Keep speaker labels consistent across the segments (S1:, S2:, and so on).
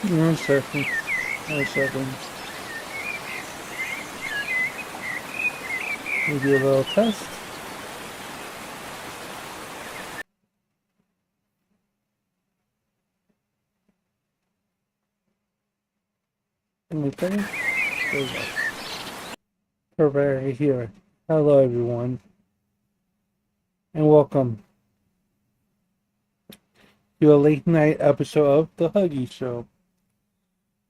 S1: One second. One second. We do a little test. Anything? There we go. Perfect here. Hello, everyone, and welcome to a late night episode of The Huggy Show,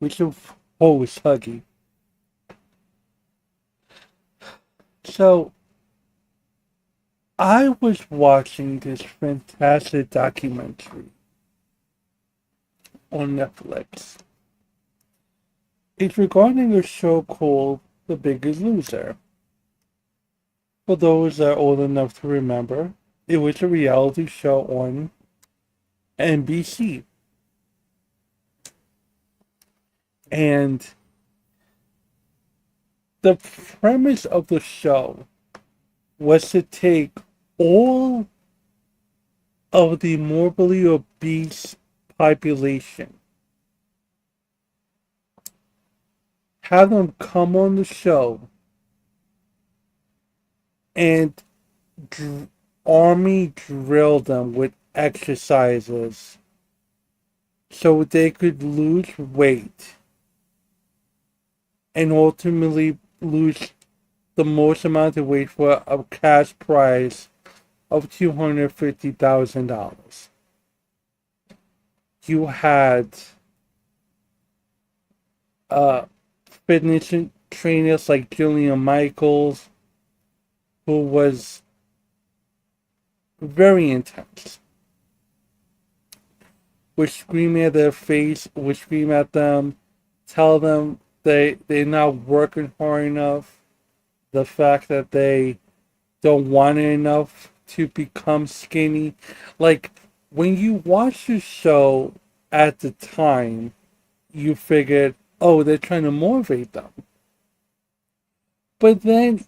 S1: with your host, Huggy. So, I was watching this fantastic documentary on Netflix. It's regarding a show called The Biggest Loser. For those that are old enough to remember, it was a reality show on NBC. And the premise of the show was to take all of the morbidly obese population, have them come on the show, and dr- army drill them with exercises so they could lose weight and ultimately lose the most amount of weight for a cash prize of $250,000. You had uh, fitness trainers like Jillian Michaels, who was very intense, would scream at their face, would scream at them, tell them they're not working hard enough, the fact that they don't want it enough to become skinny. Like, when you watch the show at the time, you figured, oh, they're trying to motivate them. But then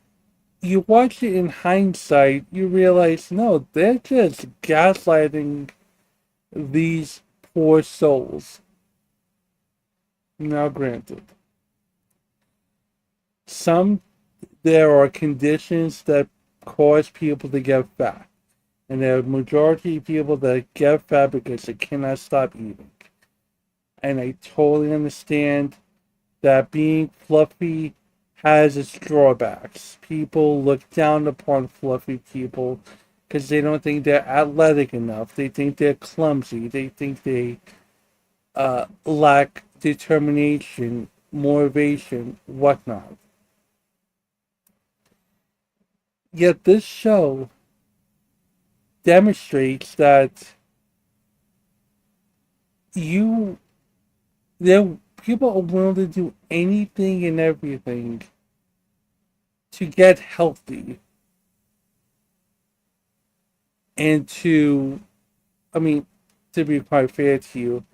S1: you watch it in hindsight, you realize, no, they're just gaslighting these poor souls. Now, granted, some there are conditions that cause people to get fat, and there are majority of people that get fat because they cannot stop eating. And I totally understand that being fluffy has its drawbacks. People look down upon fluffy people because they don't think they're athletic enough. They think they're clumsy. They think they lack determination, motivation, whatnot. Yet this show demonstrates that you there people are willing to do anything and everything to get healthy and to, I mean, to be quite fair to you,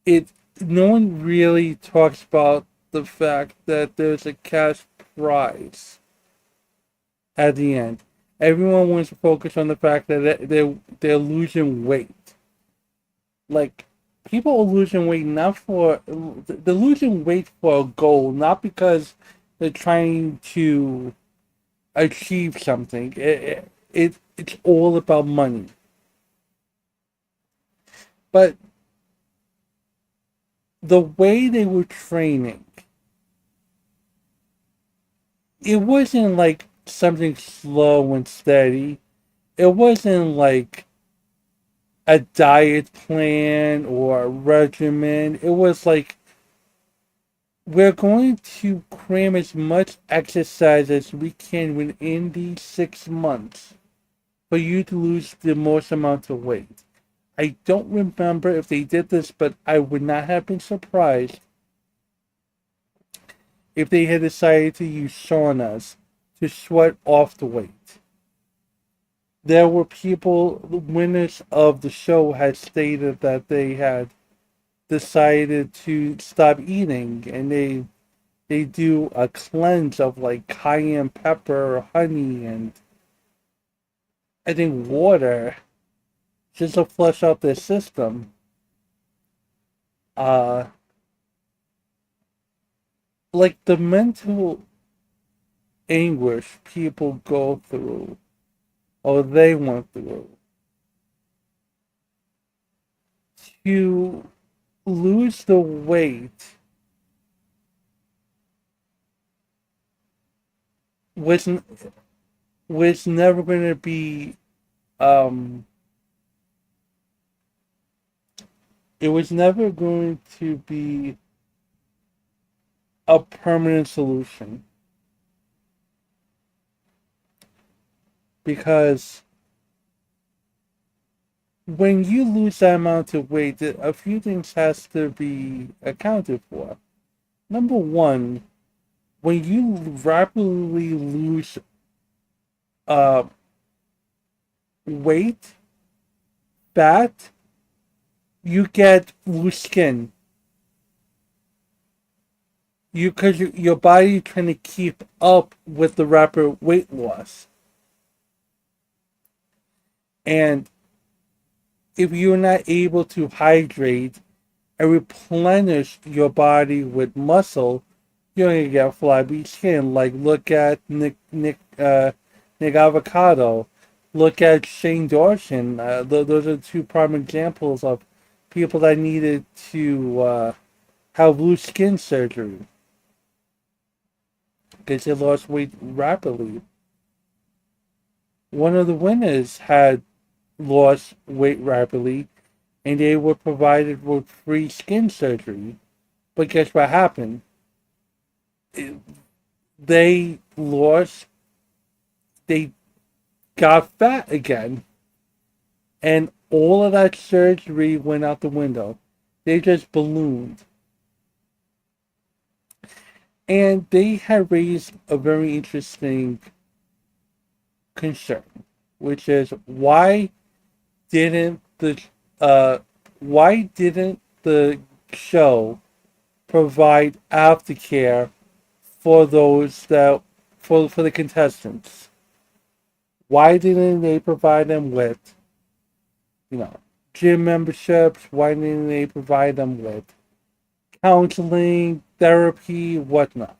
S1: it no one really talks about the fact that there's a cash prize at the end. Everyone wants to focus on the fact that they're losing weight. Like, people are losing weight not for they're losing weight for a goal, not because they're trying to achieve something. It's all about money. But the way they were training, it wasn't like something slow and steady. It wasn't like a diet plan or a regimen. It was like, we're going to cram as much exercise as we can within these 6 months for you to lose the most amount of weight. I don't remember if they did this, but I would not have been surprised if they had decided to use saunas to sweat off the weight. There were people, the winners of the show had stated that they had decided to stop eating, and they do a cleanse of like cayenne pepper, honey, and I think water just to flush out their system. like the mental anguish people go through or they went through to lose the weight was was never going to be um it was never going to be a permanent solution because when you lose that amount of weight, a few things has to be accounted for. Number one, when you rapidly lose uh, weight, fat, you get loose skin. Because your body trying to keep up with the rapid weight loss, and if you're not able to hydrate and replenish your body with muscle, you're gonna get flabby skin. Like look at Nick Avocado, look at Shane Dawson. Those are two prime examples of people that needed to have loose skin surgery because they lost weight rapidly. One of the winners had lost weight rapidly, and they were provided with free skin surgery. But guess what happened? They lost, they got fat again, and all of that surgery went out the window. They just ballooned. And they had raised a very interesting concern, which is didn't the uh why didn't the show provide aftercare for those that for the contestants? Why didn't they provide them with, you know, gym memberships? Why didn't they provide them with counseling, therapy, whatnot?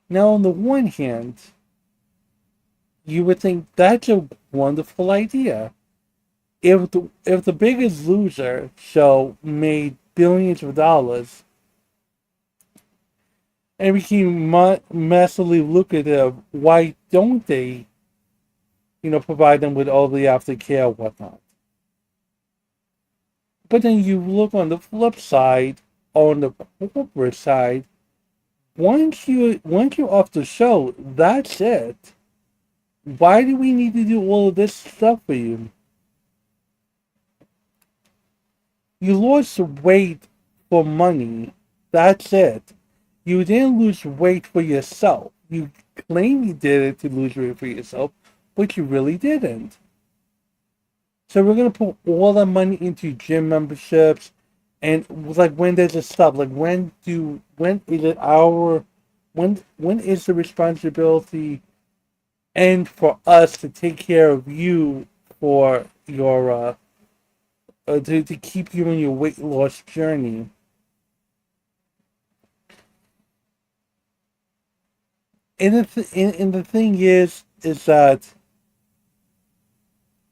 S1: Now, on the one hand, you would think that's a wonderful idea. If the Biggest Loser show made billions of dollars and became massively lucrative, why don't they, provide them with all the aftercare and whatnot? But then you look on the flip side, on the corporate side, once you're off the show, that's it. Why do we need to do all of this stuff for you? You lost weight for money. That's it. You didn't lose weight for yourself. You claim you did it to lose weight for yourself, but you really didn't. So we're gonna put all the money into gym memberships, and like when does it stop? Like when is it our when is the responsibility end for us to take care of you for your to keep you on your weight loss journey? And the thing is that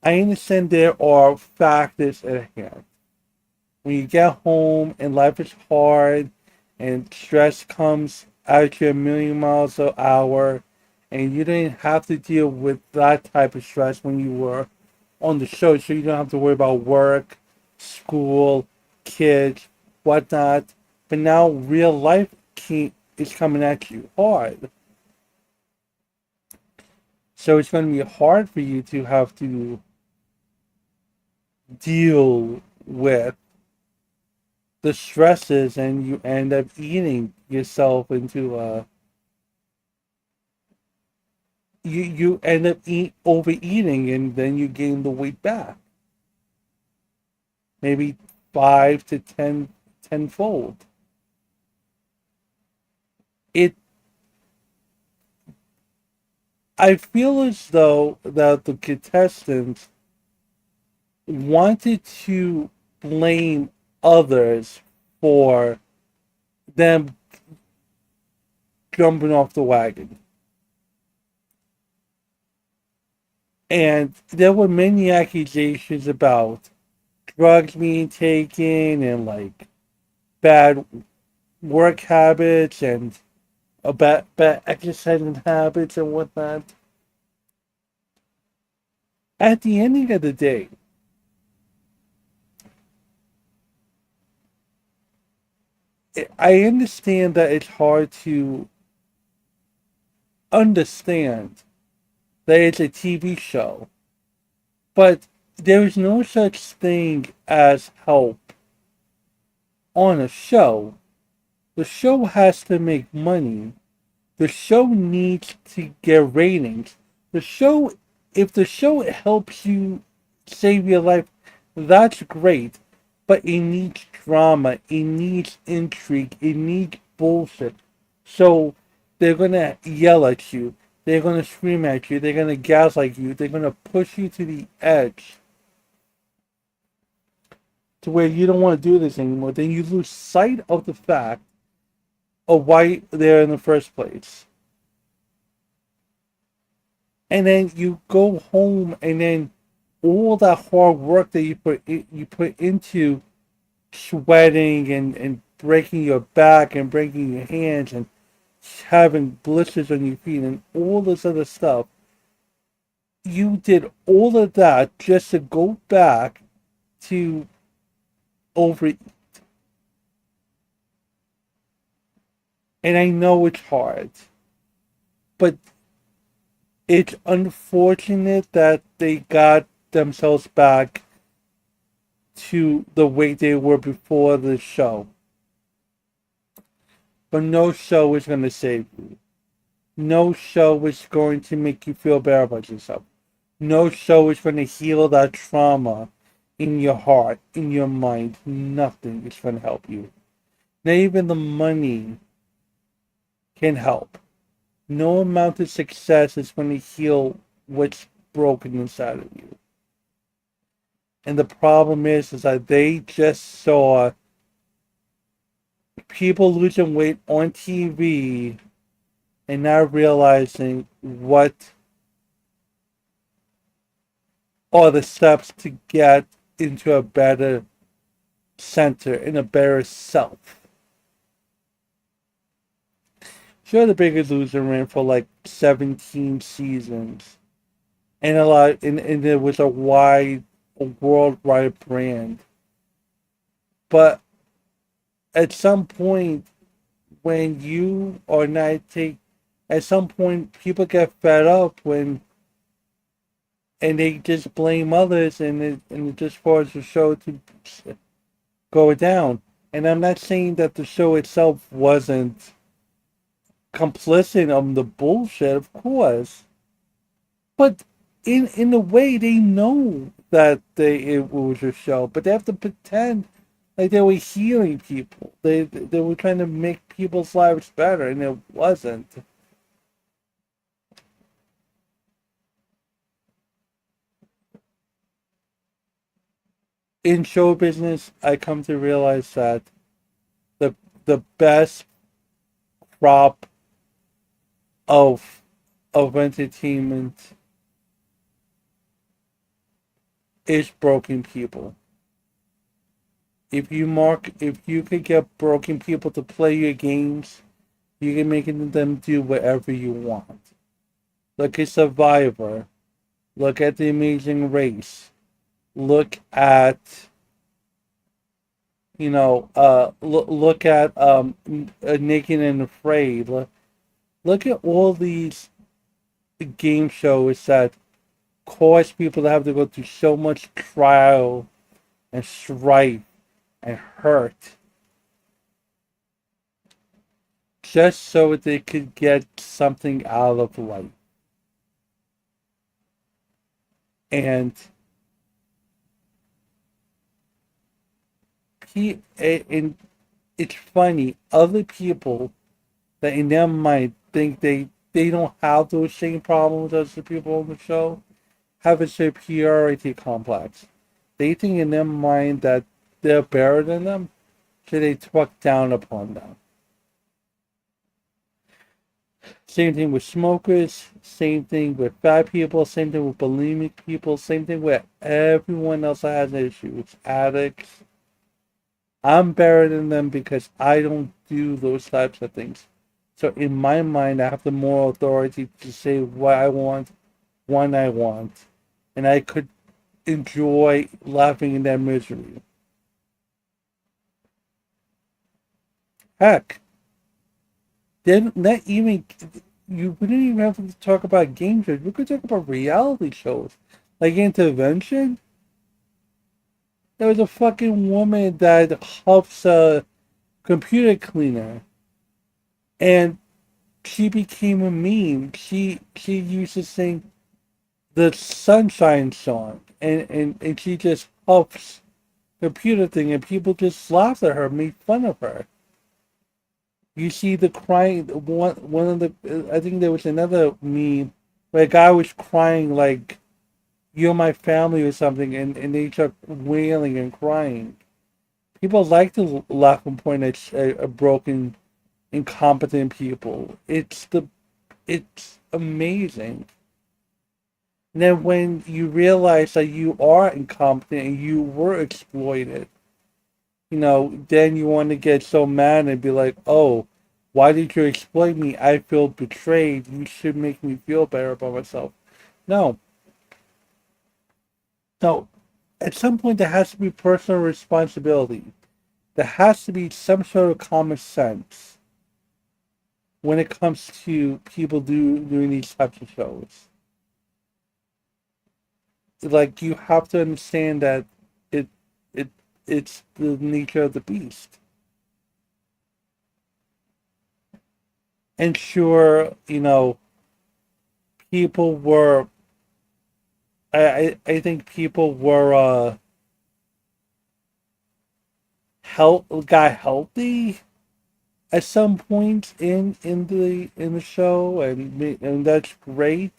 S1: I understand there are factors at hand. When you get home and life is hard and stress comes at you a million miles an hour, and you didn't have to deal with that type of stress when you were on the show, so you don't have to worry about work, school, kids, whatnot. But now real life is coming at you hard. So it's going to be hard for you to have to deal with the stresses, and you end up eating yourself into you end up overeating, and then you gain the weight back, maybe 5 to 10 tenfold. It I feel as though that the contestants wanted to blame others for them jumping off the wagon. And there were many accusations about drugs being taken and like bad work habits and bad exercising habits and whatnot. At the ending of the day, I understand that it's hard to understand that it's a TV show, but there is no such thing as help on a show. The show has to make money. The show needs to get ratings. The show, if the show helps you save your life, that's great. But it needs drama. It needs intrigue. It needs bullshit. So they're gonna yell at you. They're gonna scream at you. They're gonna gaslight you. They're gonna push you to the edge to where you don't want to do this anymore. Then you lose sight of the fact of why they're in the first place. And then you go home, and then all that hard work that you put into sweating and breaking your back and breaking your hands and having blisters on your feet and all this other stuff, you did all of that just to go back to overeat. And I know it's hard, but it's unfortunate that they got themselves back to the way they were before the show. But no show is going to save you. No show is going to make you feel better about yourself. No show is going to heal that trauma in your heart, in your mind. Nothing is going to help you. Not even the money can help. No amount of success is going to heal what's broken inside of you. And the problem is that they just saw people losing weight on TV and not realizing what are the steps to get into a better center and a better self. Sure, The Biggest Loser ran for like 17 seasons, and and there was a worldwide brand. But at some point, when you are not take, at some point people get fed up and they just blame others, and it just causes the show to go down. And I'm not saying that the show itself wasn't complicit of the bullshit, of course, but in a way they know that it was a show, but they have to pretend like they were healing people. They were trying to make people's lives better, and it wasn't. In show business, I come to realize that the the best crop of entertainment is broken people. If you could get broken people to play your games, you can make them do whatever you want. Look at Survivor. Look at The Amazing Race. Look at look at Naked and Afraid. Look at all these game shows that cause people to have to go through so much trial and strife and hurt just so they could get something out of life. And and it's funny, other people that in their mind think they don't have those same problems as the people on the show have a superiority complex. They think in their mind that they're better than them, so they talk down upon them. Same thing with smokers, same thing with fat people, same thing with bulimic people, same thing with everyone else that has issues. Addicts. I'm better than them because I don't do those types of things. So in my mind, I have the moral authority to say what I want, when I want, and I could enjoy laughing in their misery. Heck, then not even you wouldn't even have to talk about game shows. We could talk about reality shows, like Intervention. There was a fucking woman that helps a computer cleaner, and she became a meme. She used to sing the Sunshine song, and she just helps computer thing, and people just laughed at her, made fun of her. You see the crying one of the I think there was another meme where a guy was crying like you're my family or something, and they start wailing and crying. People like to laugh and point at broken, incompetent people. It's amazing. And then when you realize that you are incompetent and you were exploited, then you want to get so mad and be like, oh, why did you exploit me? I feel betrayed. You should make me feel better about myself. No, no. At some point, there has to be personal responsibility. There has to be some sort of common sense when it comes to people doing these types of shows. Like you have to understand that it it it's the nature of the beast. And sure, people were I think people were got healthy at some point in the show, and that's great.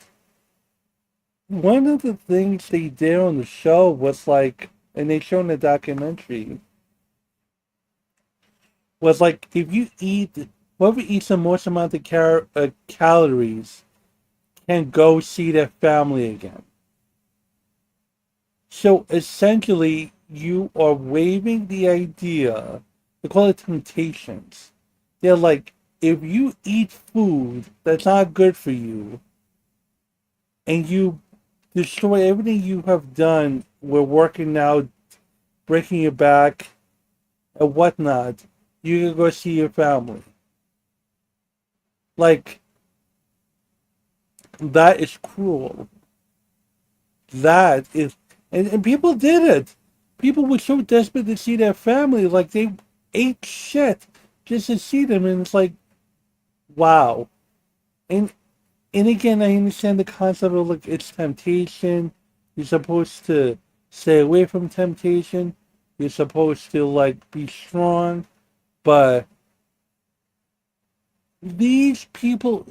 S1: One of the things they did on the show was like, and they show in the documentary, was like if you eat whoever eats the most amount of calories can go see their family again. So essentially, you are waiving the idea. They call it temptations. They're like, if you eat food that's not good for you, and you destroy everything you have done, we're working out, breaking your back, and whatnot, you can go see your family. Like, that is cruel. That is, and people did it. People were so desperate to see their family, like they ate shit just to see them, and it's like, wow. And and again, I understand the concept of like it's temptation. You're supposed to stay away from temptation. You're supposed to like be strong, but these people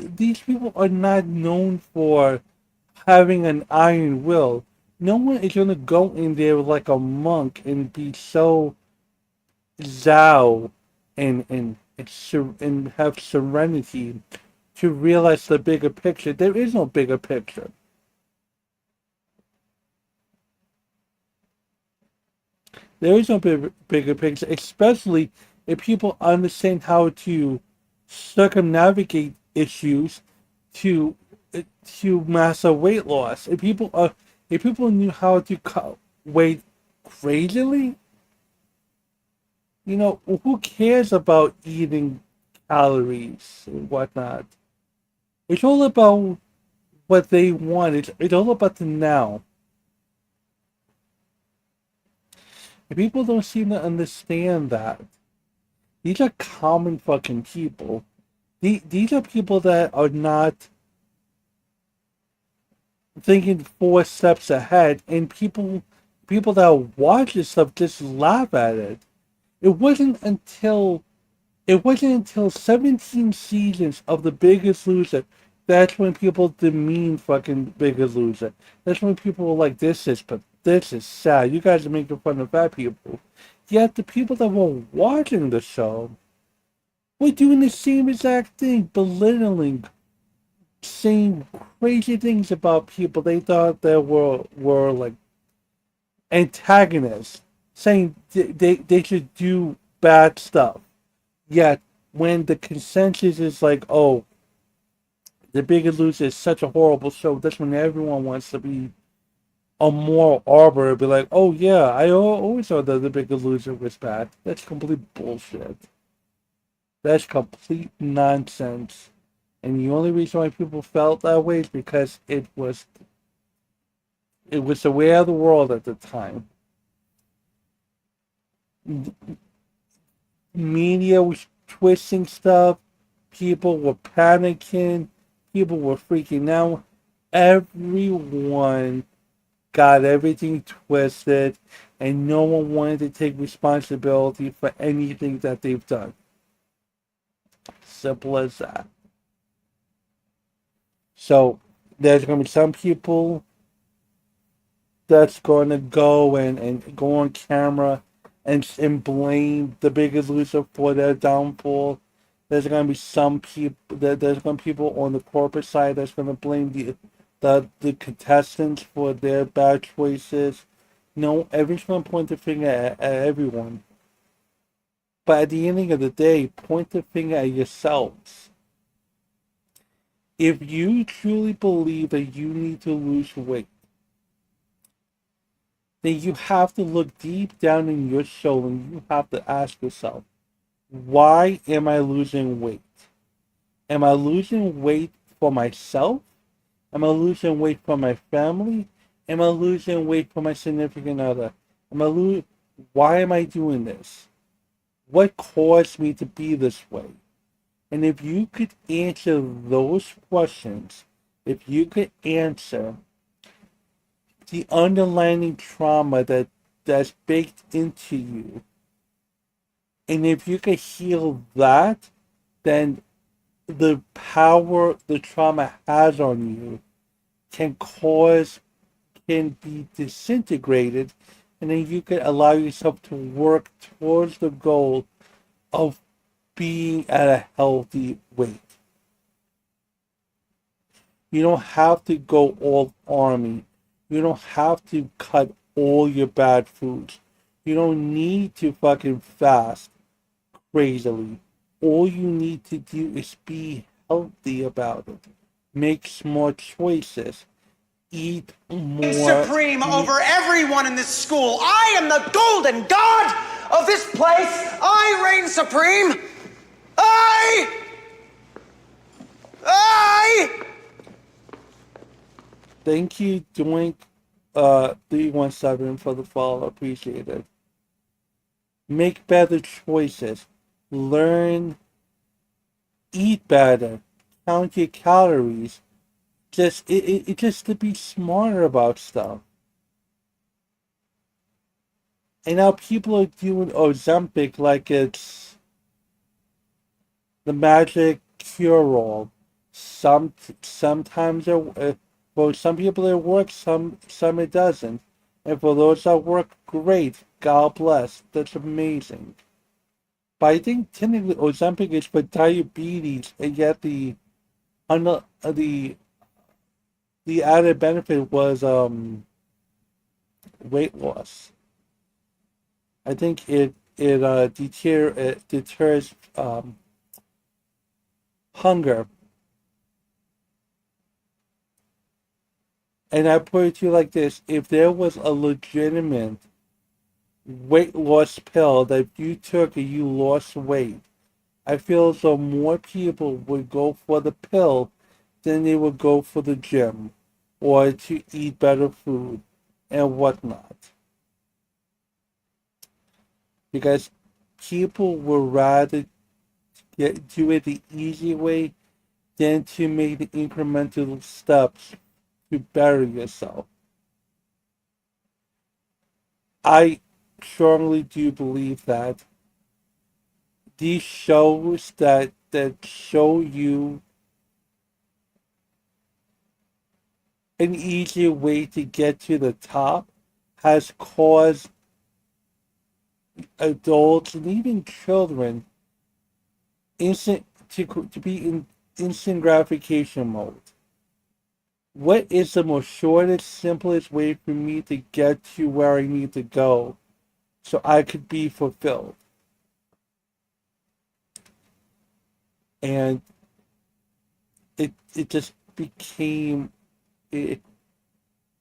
S1: are not known for having an iron will. No one is gonna go in there like a monk and be so thou and have serenity to realize the bigger picture. There is no bigger picture. There is no bigger picture, especially if people understand how to circumnavigate issues to to master weight loss. If people knew how to cut weight crazily, who cares about eating calories and whatnot? It's all about what they want. It's all about the now. And people don't seem to understand that. These are common fucking people. These are people that are not thinking 4 steps ahead, and people that watch this stuff just laugh at it. It wasn't until it wasn't until 17 seasons of The Biggest Loser that's when people demean fucking Biggest Loser. That's when people were like, this is sad. You guys are making fun of fat people. Yet the people that were watching the show were doing the same exact thing, belittling saying crazy things about people they thought that were like antagonists, saying they should do bad stuff. Yet when the consensus is like, oh, The Biggest Loser is such a horrible show, that's when everyone wants to be a moral arbiter, be like, oh yeah, always thought that The Biggest Loser was bad. That's complete bullshit. That's complete nonsense. And the only reason why people felt that way is because it was the way of the world at the time. Media was twisting stuff. People were panicking. People were freaking out. Everyone got everything twisted, and no one wanted to take responsibility for anything that they've done. Simple as that. So there's going to be some people that's going to go and go on camera and blame The Biggest Loser for their downfall. There's going to be some people there's going to be people on the corporate side that's going to blame the contestants for their bad choices. No, everyone's going to point the finger at everyone. But at the ending of the day, point the finger at yourselves. If you truly believe that you need to lose weight, then you have to look deep down in your soul and you have to ask yourself, why am I losing weight? Am I losing weight for myself? Am I losing weight for my family? Am I losing weight for my significant other? Why am I doing this? What caused me to be this way? And if you could answer those questions, if you could answer the underlying trauma that's baked into you, and if you could heal that, then the power the trauma has on you can cause can be disintegrated, and then you can allow yourself to work towards the goal of being at a healthy weight. You don't have to go all army. You don't have to cut all your bad foods. You don't need to fucking fast crazily. All you need to do is be healthy about it. Make smart choices. Eat more.
S2: Supreme over everyone in this school. I am the golden god of this place. I reign supreme. I.
S1: Thank you, Doink 317 for the follow. Appreciate it. Make better choices. Learn, eat better. Count your calories. Just to be smarter about stuff. And now people are doing Ozempic like it's the magic cure-all. Sometimes for some people it works, some it doesn't. And for those that work, great. God bless. That's amazing. But I think technically Ozempic is for diabetes, and yet under the added benefit was weight loss. I think it deters hunger. And I put it to you like this: if there was a legitimate weight loss pill that you took and you lost weight, I feel as though more people would go for the pill than they would go for the gym or to eat better food and whatnot. Because people would rather do it the easy way than to make the incremental steps to better yourself. I strongly do believe that these shows that show you an easier way to get to the top has caused adults and even children instant to be instant gratification mode. What is the most shortest, simplest way for me to get to where I need to go so I could be fulfilled? And it just became it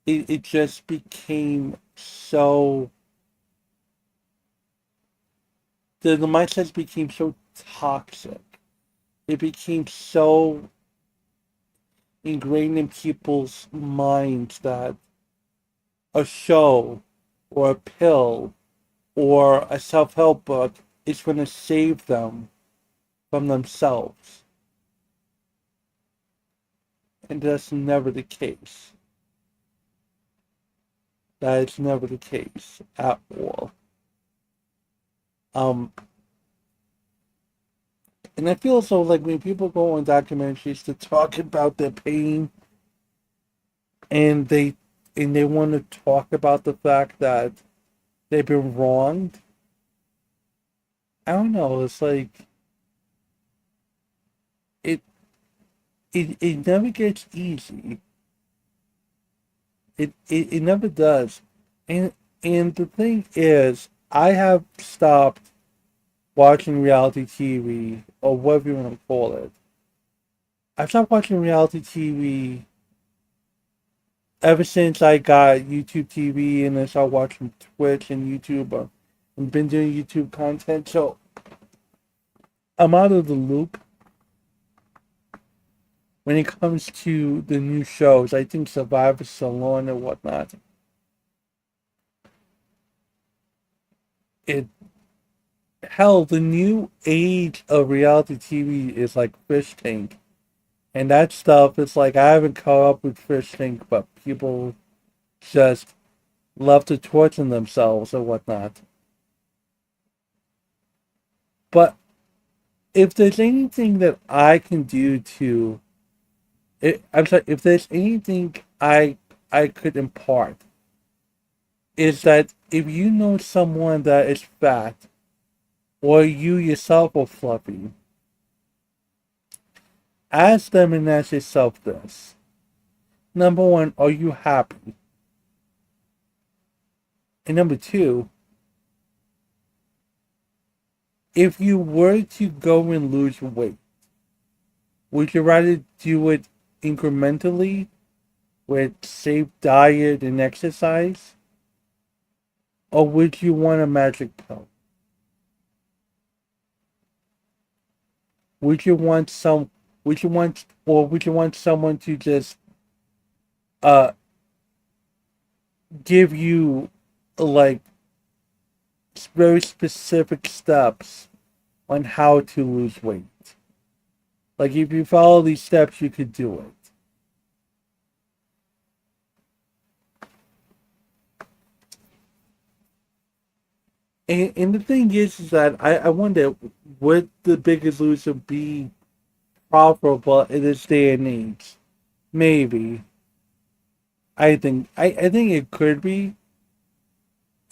S1: it just became so the mindset became so toxic. It became so ingrained in people's minds that a show or a pill or a self-help book is going to save them from themselves. And that's never the case. That is never the case at all. Um, and I feel so like when people go on documentaries to talk about their pain and they want to talk about the fact that they've been wronged. I don't know. It's like it it never gets easy. It never does. And and the thing is, I have stopped watching reality TV or whatever you want to call it. I stopped watching reality TV ever since I got YouTube TV and I started watching Twitch and YouTube. I've been doing YouTube content, so I'm out of the loop when it comes to the new shows. I think Survivor Salon and whatnot. It hell, the new age of reality TV is like Fish Tank, and that stuff is like I haven't caught up with Fish Tank, but people just love to torture themselves or whatnot. But if there's anything that I can do to, I'm sorry, if there's anything I could impart, is that if you know someone that is fat, or you yourself are fluffy, ask them and ask yourself this. Number one, are you happy? And number two, if you were to go and lose weight, would you rather do it incrementally with safe diet and exercise? Or would you want a magic pill? Would you want some would you want someone to just uh give you like very specific steps on how to lose weight? Like if you follow these steps you could do it. And the thing is that I wonder would the biggest loser be profitable in this day and age? Maybe. I think it could be,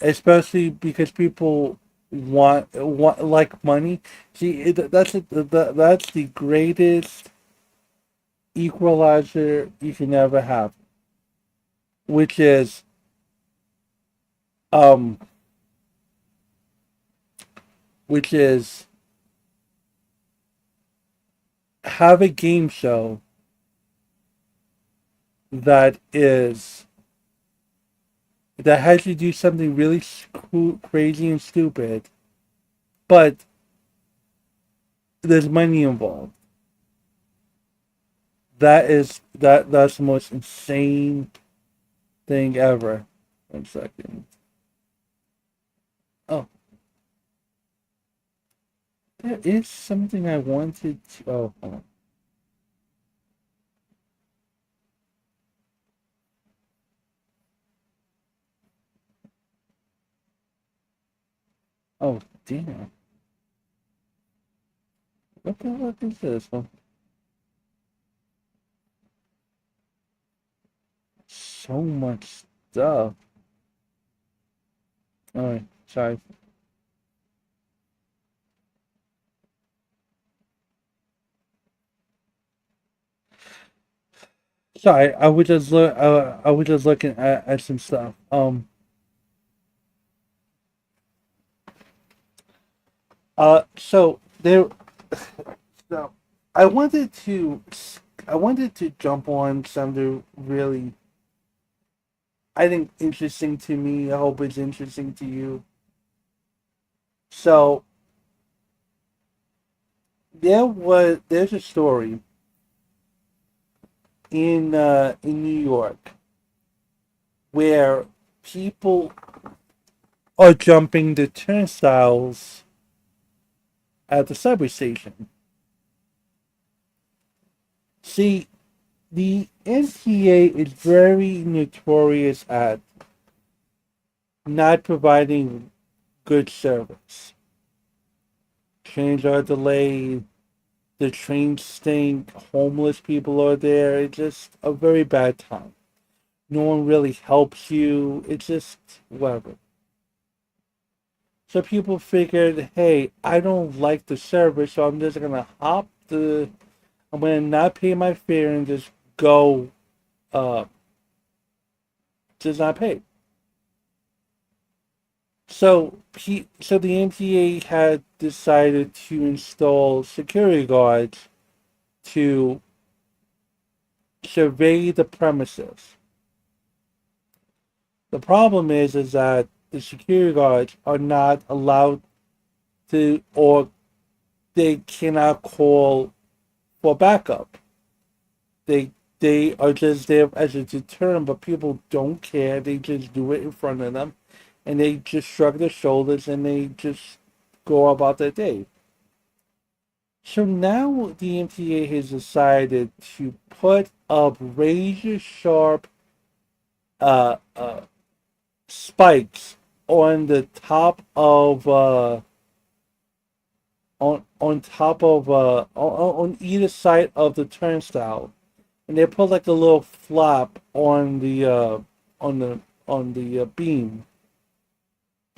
S1: especially because people want like money. See, that's the greatest equalizer you can ever have, which is um, which is have a game show that is that has you do something really crazy and stupid, but there's money involved. That's the most insane thing ever. 1 second. Oh, there is something I wanted to. Oh, hold on. Oh, damn. What the fuck is this? Oh, so much stuff. Alright, sorry. Sorry, I was just I was just looking at some stuff. So there. So I wanted to I wanted to jump on something really I think interesting to me. I hope it's interesting to you. So there's a story in New York where people are jumping the turnstiles at the subway station. See, the NTA is very notorious at not providing good service. Trains are delayed, the trains stink, homeless people are there. It's just a very bad time. No one really helps you. It's just whatever. So people figured, hey, I don't like the service, so I'm just gonna I'm gonna not pay my fare and just go, uh, just not pay. So the MTA had decided to install security guards to survey the premises. The problem is that the security guards are not allowed to, or they cannot call for backup. They they are just there as a deterrent, but people don't care. They just do it in front of them, and they just shrug their shoulders and they just go about their day. So now the MTA has decided to put up razor sharp uh, uh, spikes on the top of on top of on either side of the turnstile, and they put like a little flap on the on the beam,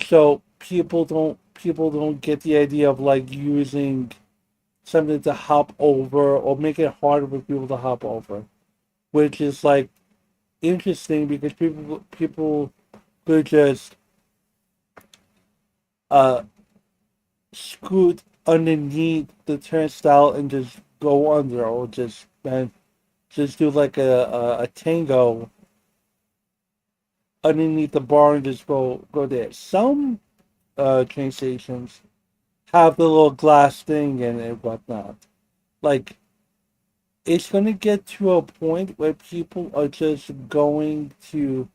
S1: so people don't get the idea of like using something to hop over or make it harder for people to hop over, which is like interesting because people could just uh scoot underneath the turnstile and just go under, or just do like a tango underneath the bar and just go there. Some train stations have the little glass thing and whatnot. Like it's gonna get to a point where people are just going to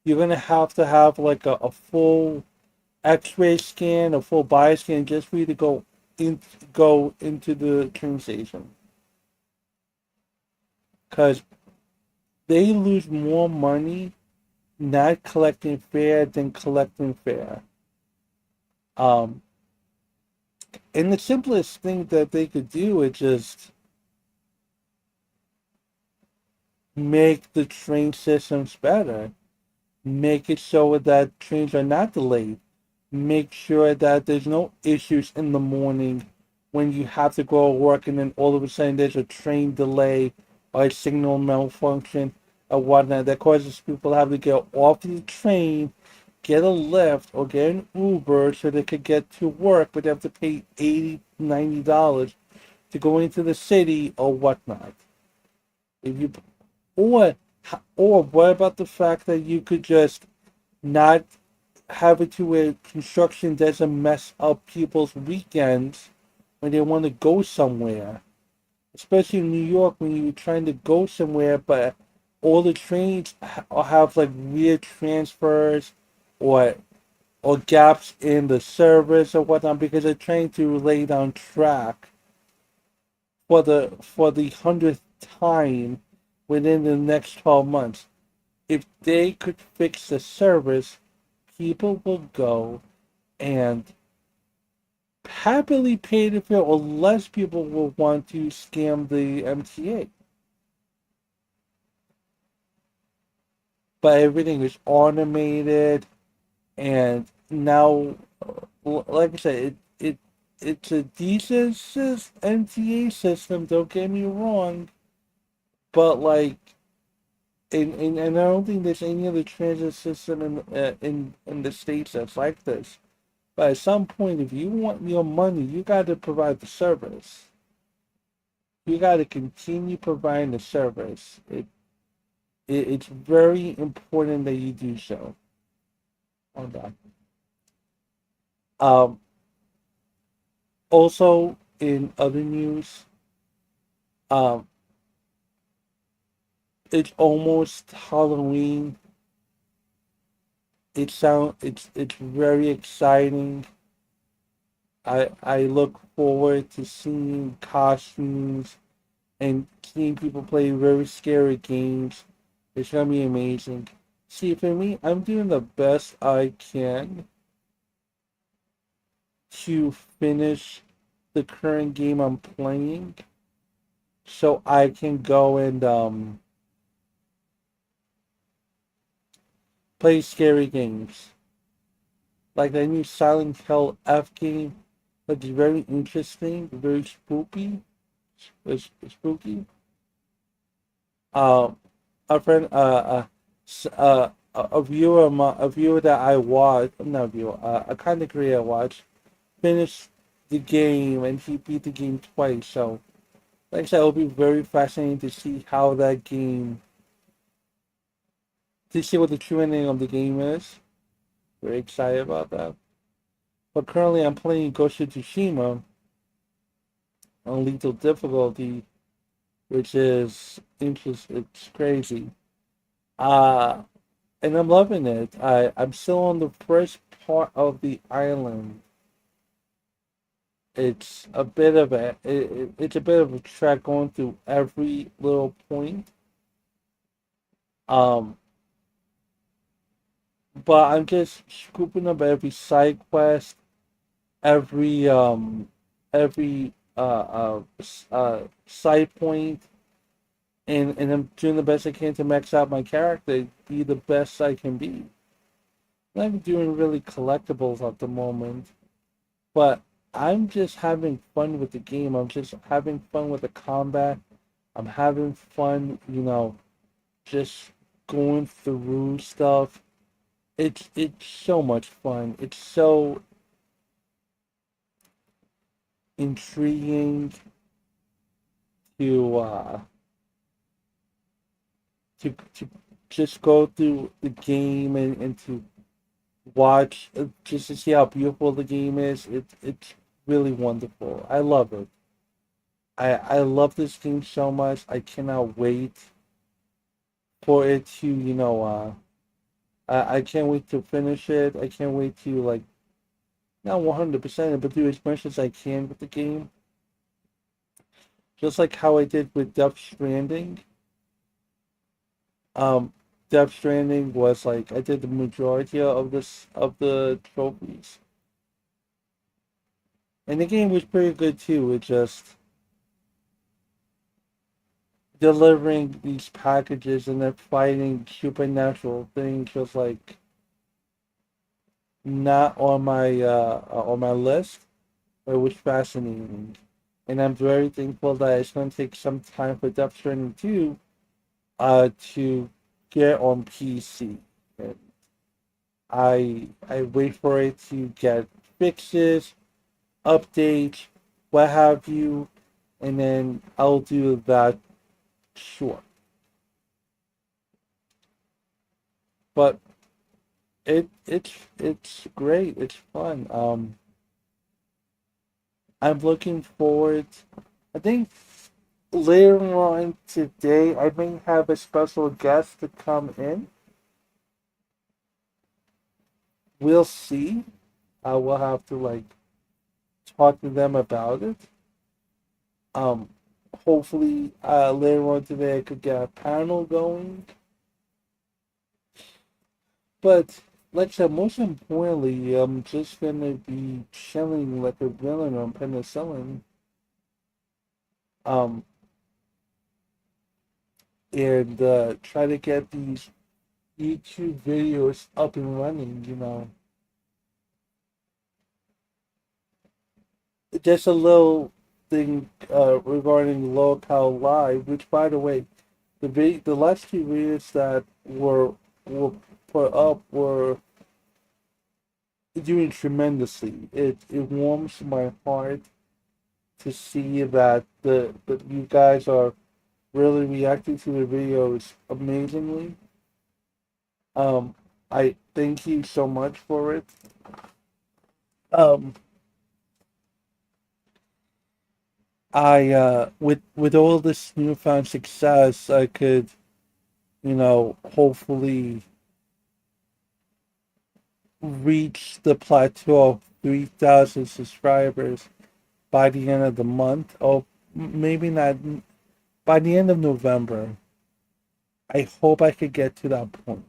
S1: you're gonna have to have like a full X-ray scan, a full body scan, just for you to go into the train station, because they lose more money not collecting fare than collecting fare. Um, and the simplest thing that they could do is just make the train systems better, make it so that trains are not delayed, make sure that there's no issues in the morning when you have to go to work and then all of a sudden there's a train delay or a signal malfunction or whatnot that causes people to have to get off the train, get a lift or get an Uber so they could get to work, but they have to pay 80, $90 to go into the city or whatnot. If you or or what about the fact that you could just not have it to where construction doesn't mess up people's weekends when they want to go somewhere, especially in New York when you're trying to go somewhere, but all the trains have like weird transfers or gaps in the service or whatnot because they're trying to lay down track for the 100th time within the next 12 months. If they could fix the service, people will go and happily pay the fare, or less people will want to scam the MTA. But everything is automated, and now, like I said, it's a decent MTA system. Don't get me wrong, but like and I don't think there's any other transit system in the states that's like this. But at some point, if you want your money, you got to provide the service. You got to continue providing the service. It's very important that you do so. On that. Um, Also, in other news, um, it's almost Halloween. It's very exciting. I look forward to seeing costumes and seeing people play very scary games. It's gonna be amazing. See, for me, I'm doing the best I can to finish the current game I'm playing, so I can go and play scary games. Like the new Silent Hill F game, looks very interesting, very spooky. It's spooky. Um, a friend, a viewer, a viewer that I watched, not a viewer, a content creator I watched, finished the game and he beat the game twice. So, like I said, it'll be very fascinating to see how that game, to see what the true ending of the game is. Very excited about that. But currently, I'm playing Ghost of Tsushima on lethal difficulty, which is interesting. It's crazy. Uh, and I'm loving it. I'm still on the first part of the island. It's a bit of it's a bit of a trek going through every little point. Um, but I'm just scooping up every side quest, every every side point, and I'm doing the best I can to max out my character, be the best I can be. I'm doing really collectibles at the moment, but I'm just having fun with the game. I'm just having fun with the combat. I'm having fun, just going through stuff. It's so much fun. It's so intriguing to to just go through the game and to watch just to see how beautiful the game is. It's really wonderful. I love it. I love this game so much. I cannot wait for it to I can't wait to finish it. I can't wait to like not 100% but do as much as I can with the game. Just like how I did with Death Stranding. Um, Death Stranding was like I did the majority of this of the trophies, and the game was pretty good too. It just delivering these packages and then fighting supernatural things was like not on my list, but it was fascinating, and I'm very thankful that it's going to take some time for Death Stranding 2 to get on PC. And I wait for it to get fixes, updates, what have you, and then I'll do that. Sure, but it's great. It's fun. I'm looking forward. I think later on today I may have a special guest to come in. We'll see. I will have to like talk to them about it. Um, Hopefully later on today I could get a panel going. But like I said, most importantly, I'm just gonna be chilling like a villain on penicillin. Um, and try to get these YouTube videos up and running. Just a little thing regarding Locale Live, which by the way, the last two videos that were put up were doing tremendously. It warms my heart to see that that you guys are really reacting to the videos amazingly. Um, I thank you so much for it. Um, I with all this newfound success, I could, hopefully reach the plateau of 3,000 subscribers by the end of the month, or maybe not by the end of November. I hope I could get to that point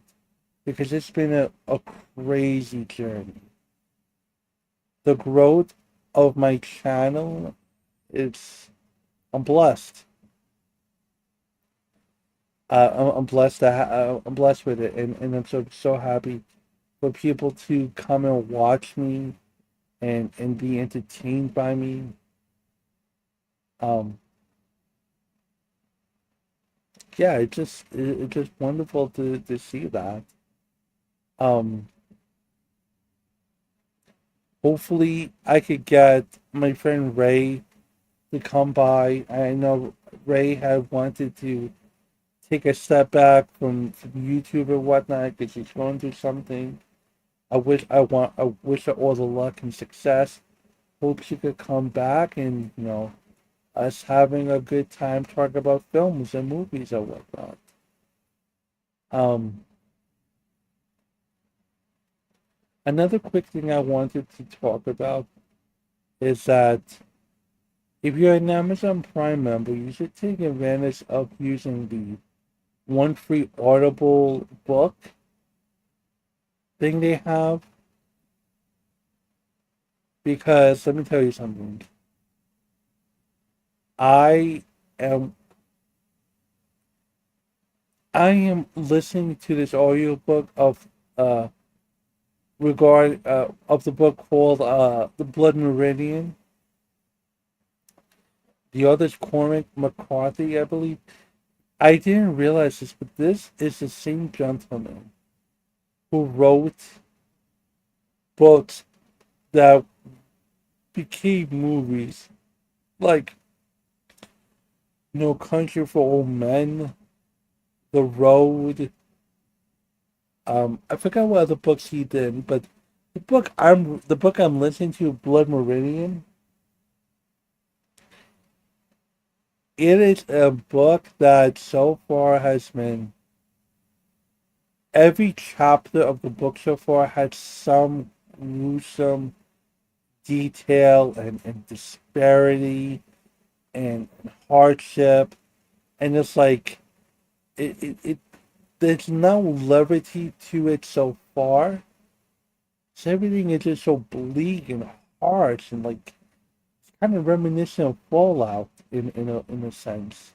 S1: because it's been a crazy journey. The growth of my channel, it's I'm blessed. I'm blessed I'm blessed with it, and I'm so happy for people to come and watch me and be entertained by me. Um, yeah, it's just wonderful to see that. Um, Hopefully, I could get my friend Ray to come by. I know Ray had wanted to take a step back from YouTube or whatnot because she's going through something. I wish her all the luck and success. Hope she could come back and us having a good time talking about films and movies or whatnot. Um, Another quick thing I wanted to talk about is that if you're an Amazon Prime member, you should take advantage of using the one free Audible book thing they have. Because let me tell you something. I am I am listening to this audiobook of the book called The Blood Meridian. The author's Cormac McCarthy, I believe. I didn't realize this, but this is the same gentleman who wrote books that became movies, like No Country for Old Men, The Road. I forgot what other books he did, but the book I'm listening to, Blood Meridian, it is a book that so far has been every chapter of the book so far had some gruesome detail and disparity and hardship, and it's like it there's no levity to it so far. So everything is just so bleak and harsh and like kind of reminiscent of Fallout in a sense.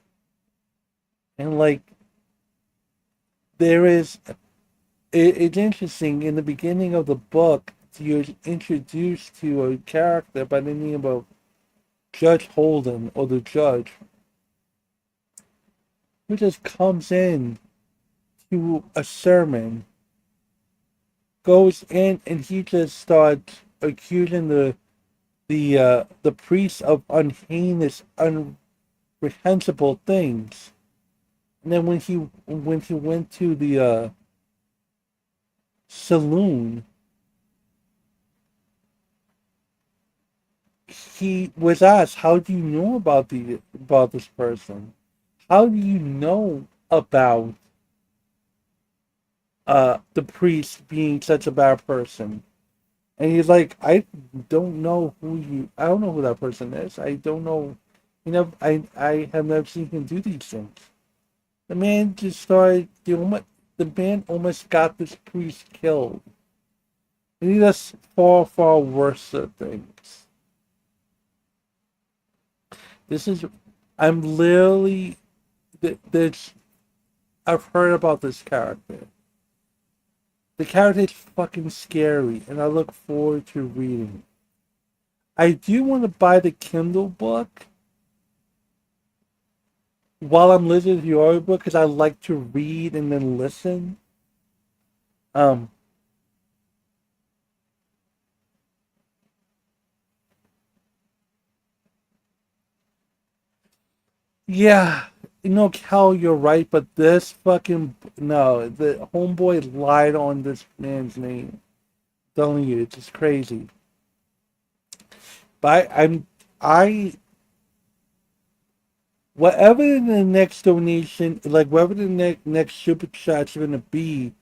S1: And like there is it's interesting in the beginning of the book you're introduced to a character by the name of Judge Holden or the judge who just comes in to a sermon, goes in and he just starts accusing the priest of unheinous, unreprehensible things. And then when he went to the saloon, he was asked, "How do you know about this person? How do you know about the priest being such a bad person?" And he's like, I don't know who that person is. I don't know. I have never seen him do these things. The man just started, the man almost got this priest killed. And he does far, far worse things. This is, I'm literally, there's, I've heard about this character. The character is fucking scary, and I look forward to reading. I do want to buy the Kindle book, while I'm listening to the audiobook because I like to read and then listen. Um, yeah, Cal, you're right, but this fucking no, the homeboy lied on this man's name. Telling you, it's just crazy. But I whatever the next donation, like whatever the next super chat's gonna be,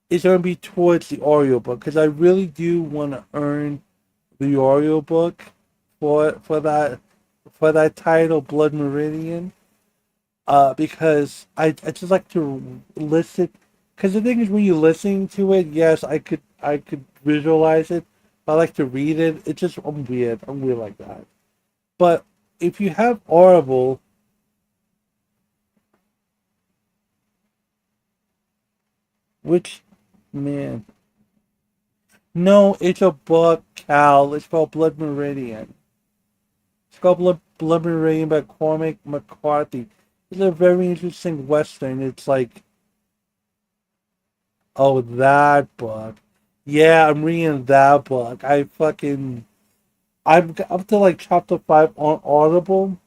S1: is gonna be towards the audiobook because I really do want to earn the audiobook for that title, Blood Meridian. Because I just like to listen. Because the thing is, when you're listening to it, yes, I could visualize it. But I like to read it. It's just I'm weird. I'm weird like that. But if you have Audible, which man, no, it's a book, Cal. It's called Blood Meridian. It's called Blood Meridian by Cormac McCarthy. It's a very interesting western. It's like, oh, that book. Yeah, I'm reading that book. I'm up to like chapter 5 on Audible.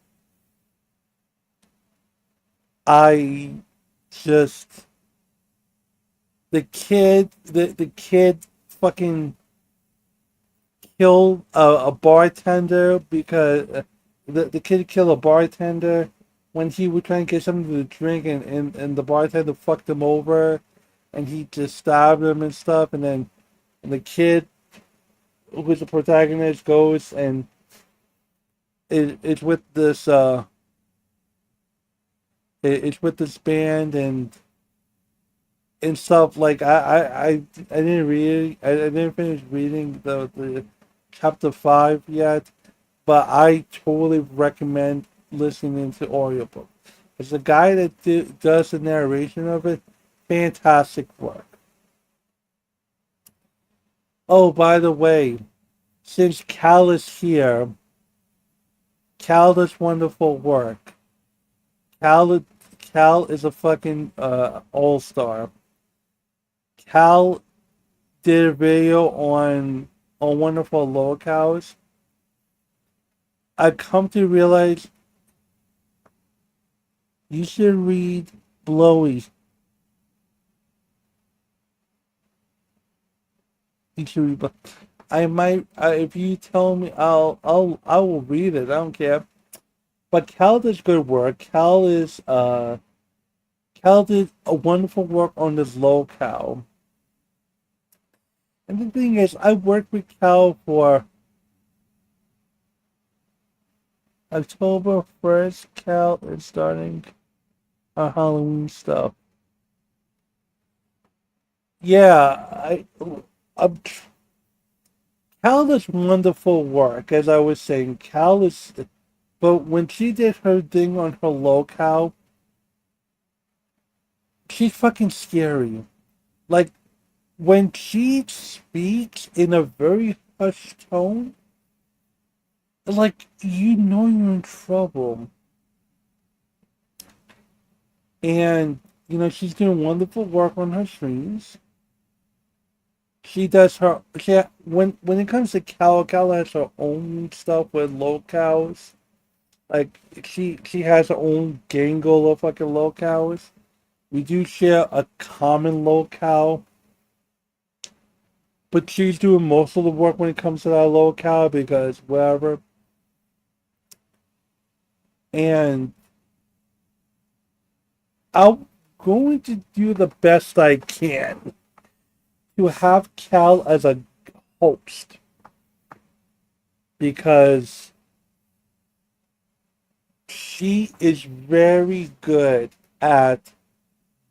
S1: I just the kid fucking killed a bartender because the kid killed a bartender when he was trying to get something to drink, and the bartender fucked him over, and he just stabbed him and stuff, and then the kid who's the protagonist goes and it's with this it's with this band and stuff. Like I didn't read, I didn't finish reading the chapter 5 yet, but I totally recommend listening to audiobook. It's the guy that does the narration of it. Fantastic work. Oh, by the way, since Cal is here, Cal does wonderful work. Cal Cal is a fucking all star. Cal did a video on wonderful locales. I come to realize you should read Blowy. You should read. I might if you tell me, I will read it. I don't care. But Cal does good work. Cal did a wonderful work on this locale. And the thing is, I worked with Cal for October 1st. Cal is starting our Halloween stuff. Yeah, I'm, Cal does wonderful work, as I was saying. But when she did her thing on her locale, she's fucking scary. Like, when she speaks in a very hushed tone, like, you're in trouble. And, she's doing wonderful work on her streams. When it comes to Cal has her own stuff with locales. Like she has her own gangle of fucking locales. We do share a common locale, but she's doing most of the work when it comes to that locale because wherever. And I'm going to do the best I can to have Cal as a host because she is very good at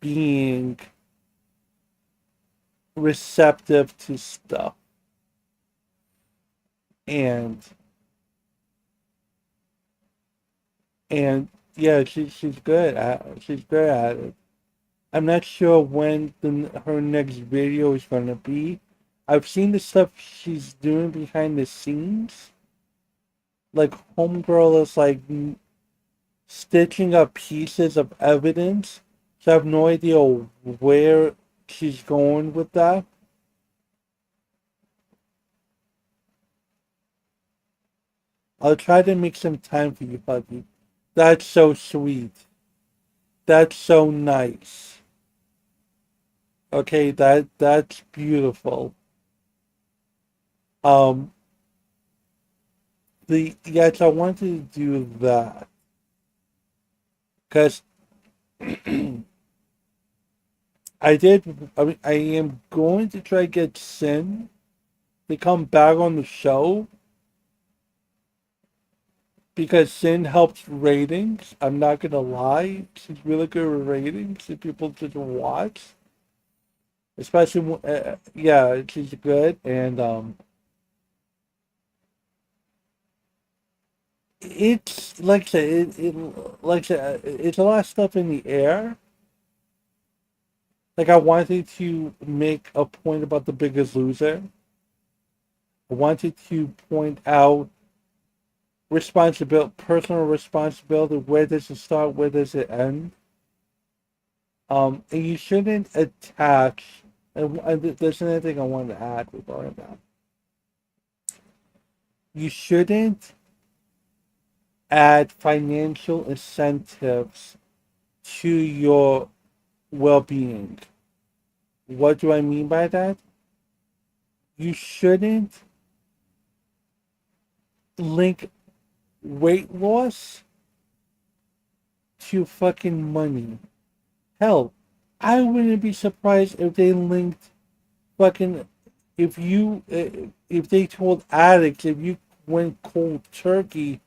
S1: being receptive to stuff. And and yeah, she's good at it. I'm not sure when her next video is gonna be. I've seen the stuff she's doing behind the scenes. Like Homegirl is like stitching up pieces of evidence. So I have no idea where she's going with that. I'll try to make some time for you, Huggy. That's so sweet. That's so nice. Okay, that's beautiful. Um, the yes, I wanted to do that because I did. I mean, I am going to try to get Sin to come back on the show because Sin helps ratings. I'm not gonna lie, she's really good with ratings if people just watch. Especially, yeah, she's good, and it's like I said, like I said, it's a lot of stuff in the air. Like I wanted to make a point about The Biggest Loser. I wanted to point out responsibility, personal responsibility. Where does it start? Where does it end? And you shouldn't attach. And there's another thing I wanted to add regarding that. You shouldn't add financial incentives to your well-being. What do I mean by that? You shouldn't link weight loss to fucking money. Hell, I wouldn't be surprised if they linked fucking if they told addicts if you went cold turkey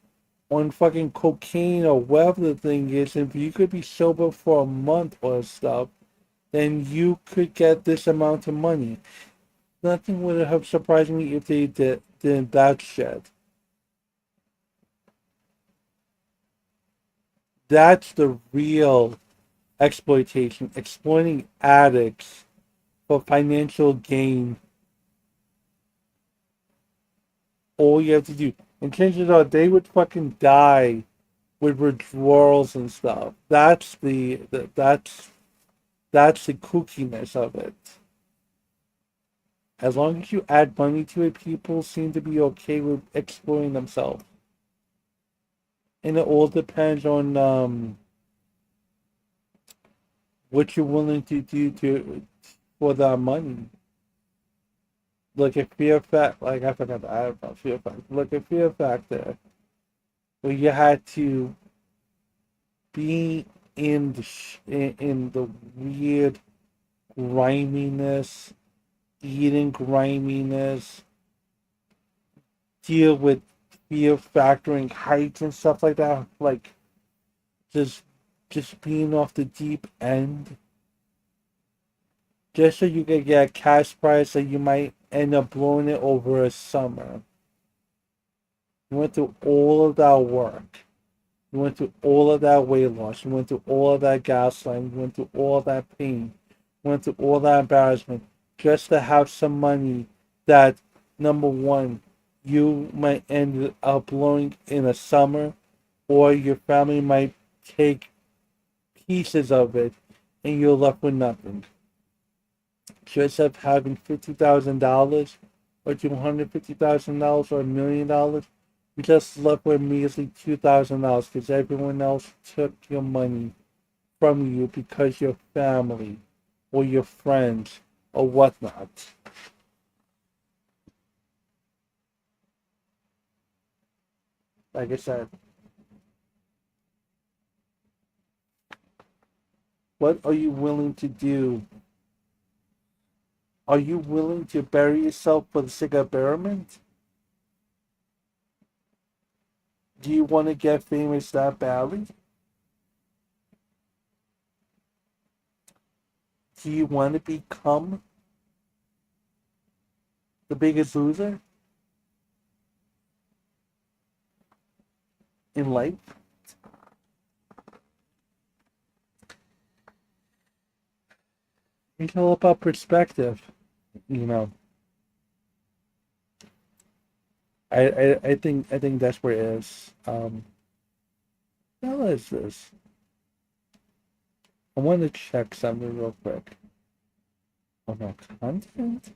S1: on fucking cocaine or whatever the thing is, if you could be sober for a month or stuff, then you could get this amount of money. Nothing would have surprised me if they did that shit. That's the real exploitation, exploiting addicts for financial gain. All you have to do, and chances are they would fucking die with withdrawals and stuff. That's the kookiness of it. As long as you add money to it, people seem to be okay with exploiting themselves. And it all depends on what you're willing to do to for that money. Look at Fear Factor. Like I forgot to add about Fear Factor. Look at Fear Factor, where you had to be in in the weird griminess, eating griminess, deal with fear factoring heights and stuff like that. Like just just being off the deep end, just so you could get a cash prize that you might end up blowing it over a summer. You went through all of that work. You went through all of that weight loss. You went through all of that gaslighting. You went through all of that pain. You went through all that embarrassment just to have some money that, number one, you might end up blowing in a summer, or your family might take pieces of it and you're left with nothing. Just of having $50,000 or $250,000 or $1 million, you just left with measly $2,000 because everyone else took your money from you because your family or your friends or whatnot. Like I said, what are you willing to do? Are you willing to bury yourself for the sake of betterment? Do you want to get famous that badly? Do you want to become the biggest loser in life? It's all about perspective, you know. I think that's where it is. What the hell is this? I want to check something real quick. Oh no, content?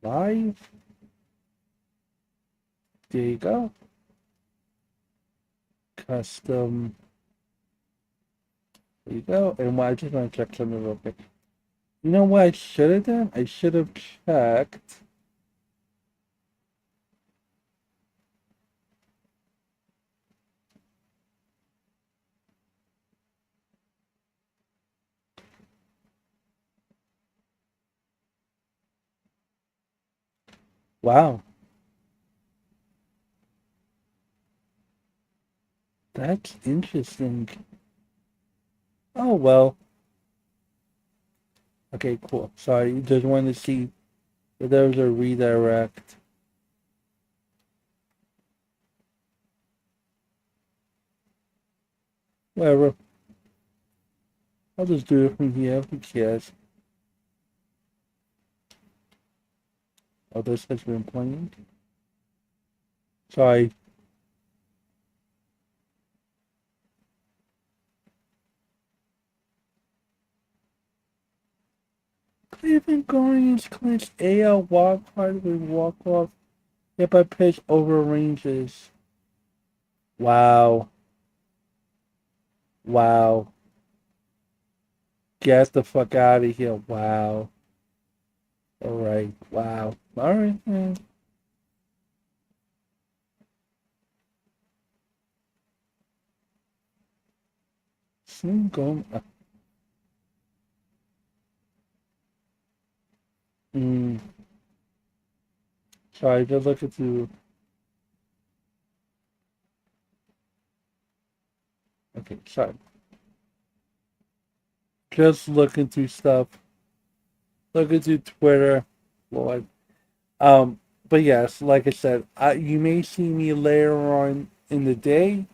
S1: Live? There you go. Custom. There you go. And I just want to check something real quick. You know what I should have done? I should have checked. Wow. That's interesting. Oh well. Okay, cool. Sorry, just wanted to see if there was a redirect. Whatever. I'll just do it from here. Who cares? Oh, this has been playing. Sorry. Cleveland Guardians clinch AL wild card with walk off hit by pitch over Rangers. Wow. Wow. Get the fuck out of here. Wow. Alright. Wow. Alright, man. Single. Mm. Sorry, just looking through. Okay, sorry. Just looking through stuff. Looking through Twitter. Lord. But yes, like I said, you may see me later on in the day.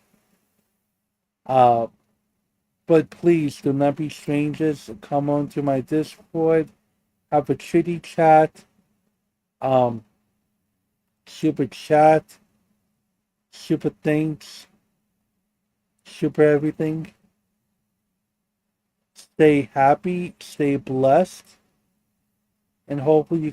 S1: Uh, but please do not be strangers. Come on to my Discord. Have a chitty chat. Um, super chat. Super thanks. Super everything. Stay happy. Stay blessed. And hopefully you